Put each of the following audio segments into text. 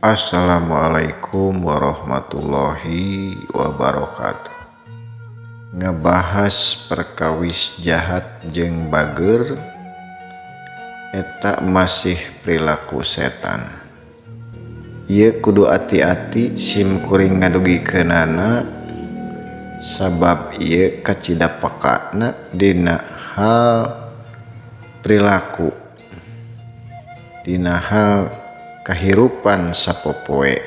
Assalamualaikum warahmatullahi wabarakatuh. Ngebahas perkawis jahat jeung bager eta masih perilaku setan. Ieu kudu ati-ati sim kuring ngadugikeunana sabab ieu kacidapakana dina hal perilaku, dina hal kahirupan sapopoe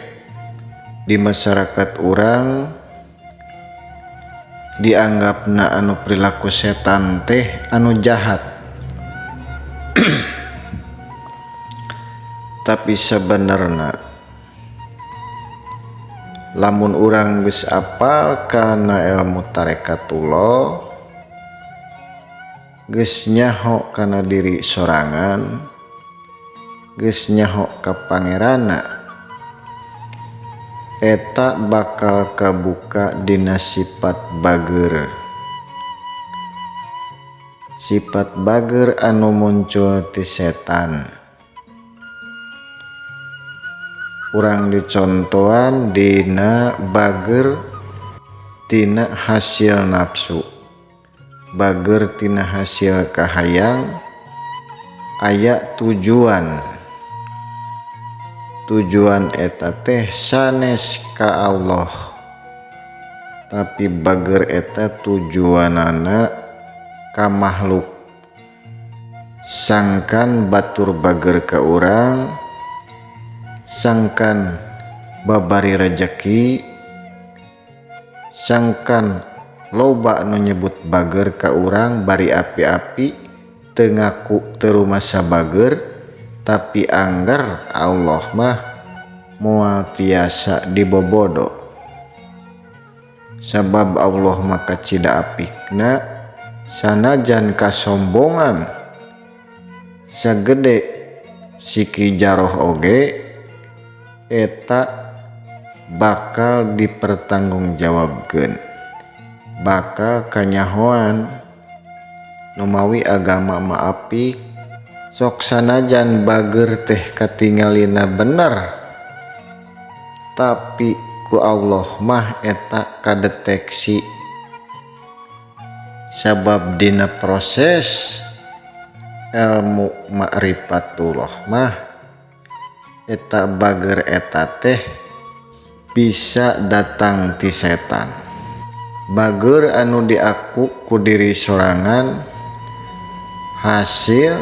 di masyarakat urang. Dianggapna anu perilaku setan teh anu jahat tapi sebenarnya lamun urang geus apal kana ilmu tarekatullah, geus nyaho kana diri sorangan, geus nyaho ka pangeranna, eta bakal kabuka dina sifat bager. Sifat bager anu muncul ti setan. Urang dicontohan dina bager tina hasil nafsu, bager tina hasil kahayang, aya tujuan eta teh sanes ka Allah, tapi bager eta tujuanana ka makhluk. Sangkan batur bager ka urang, sangkan babari rejeki, sangkan loba nu nyebut bager ka urang bari api-api teu ngaku teu rumasa bager, tapi angger Allah mah moal tiasa dibobodo. Sabab Allah mah kacida apikna sanajan kasombongan sagede siki jaroh oge eta bakal dipertanggungjawabkeun, bakal kanyahoan. Numawi agama mah apik, sok sanajan bager teh katingalina bener, tapi ku Allah mah eta kadeteksi. Sabab dina proses ilmu ma'rifatullah mah eta bager eta teh bisa datang ti setan. Bager anu diaku ku diri sorangan hasil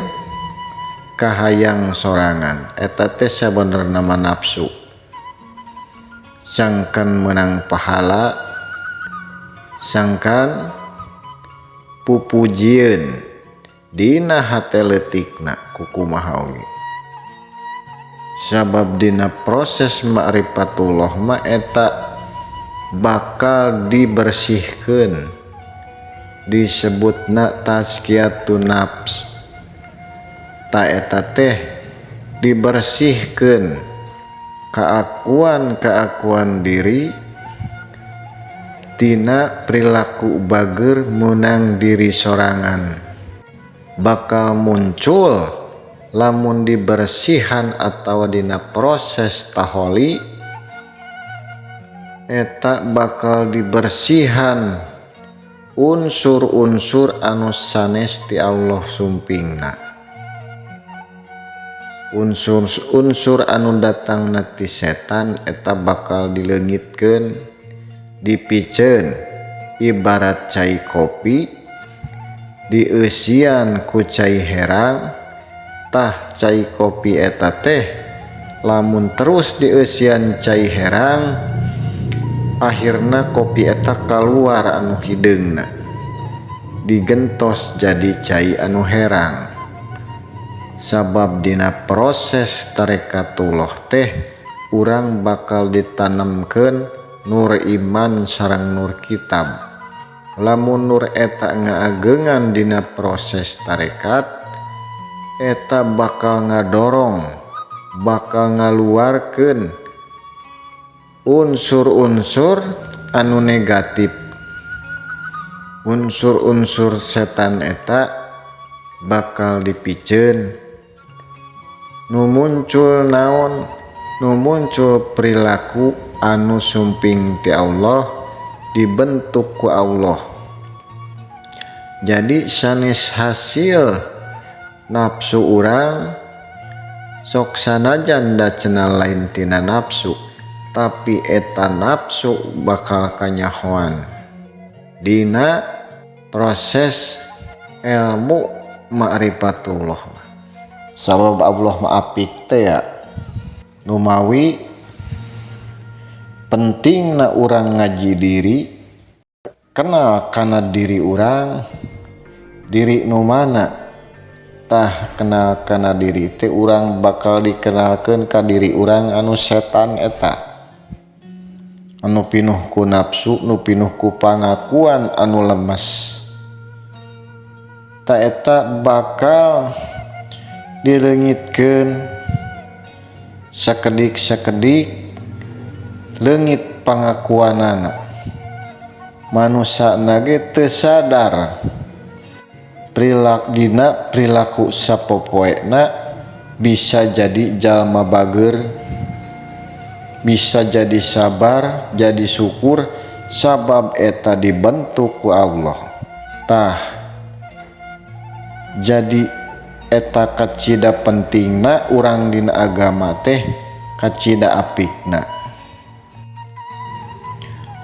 kahayang sorangan, eta teh sabenerna mah nafsu. Sangkan menang pahala, sangkan pupujieun dina hate leutikna ku kumaha oge. Sabab dina proses ma'rifatullah mah eta bakal dibersihkeun, disebutna tazkiyatun nafs. Ta eta teh dibersihkeun keakuan diri tina perilaku bager meunang diri sorangan. Bakal muncul lamun dibersihan atawa dina proses taholi, eta bakal dibersihan unsur-unsur anu sanes ti Allah sumpingna. Unsur-unsur anu datangna ti setan eta bakal dileungitkeun, dipiceun ibarat cai kopi dieusian ku cai herang. Tah cai kopi eta teh lamun terus dieusian cai herang, akhirna kopi eta kaluar anu hideungna, digentos jadi cai anu herang. Sabab dina proses tarekatullah teh urang bakal ditanamkeun nur iman sareng nur kitab. Lamun nur eta ngaageungan dina proses tarekat, eta bakal ngadorong, bakal ngaluarkeun unsur-unsur anu negatif. Unsur-unsur setan eta bakal dipiceun. Nu muncul naon nu muncul perilaku anu sumping ti Allah dibentuk ku Allah. Jadi sanes hasil nafsu urang sok sanajan da cenah lain tina nafsu, tapi eta nafsu bakal kanyahoan dina proses ilmu ma'rifatullah. Sabab Allah ma'apik teh ya numawi pentingna urang ngaji diri, kenal kana diri urang, diri nu mana. Tah kenal kana diri teh urang bakal dikenalkeun ka diri urang anu setan eta, anu pinuh ku nafsu, nu pinuh ku pangakuan anu lemes. Ta eta bakal dileungitkeun sakedik-sakedik leungit pangakuanana. Manusana ge teu sadar perilaku sapopoena bisa jadi jalma bager, bisa jadi sabar, jadi syukur sabab eta dibentuk ku Allah. Tah jadi eta kacida pentingna urang dina agama teh kacida apikna.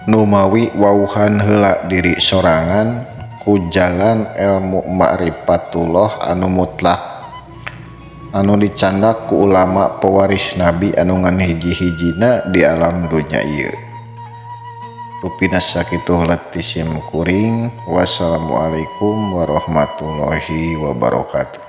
Numawi wauhan heula diri sorangan ku jalan ilmu ma'rifatullah anu mutlak, anu dicandak ku ulama pewaris nabi anu ngan hiji-hijina di alam dunya ieu. Rupina sakitu heula ti sim kuring. Wassalamualaikum warahmatullahi wabarakatuh.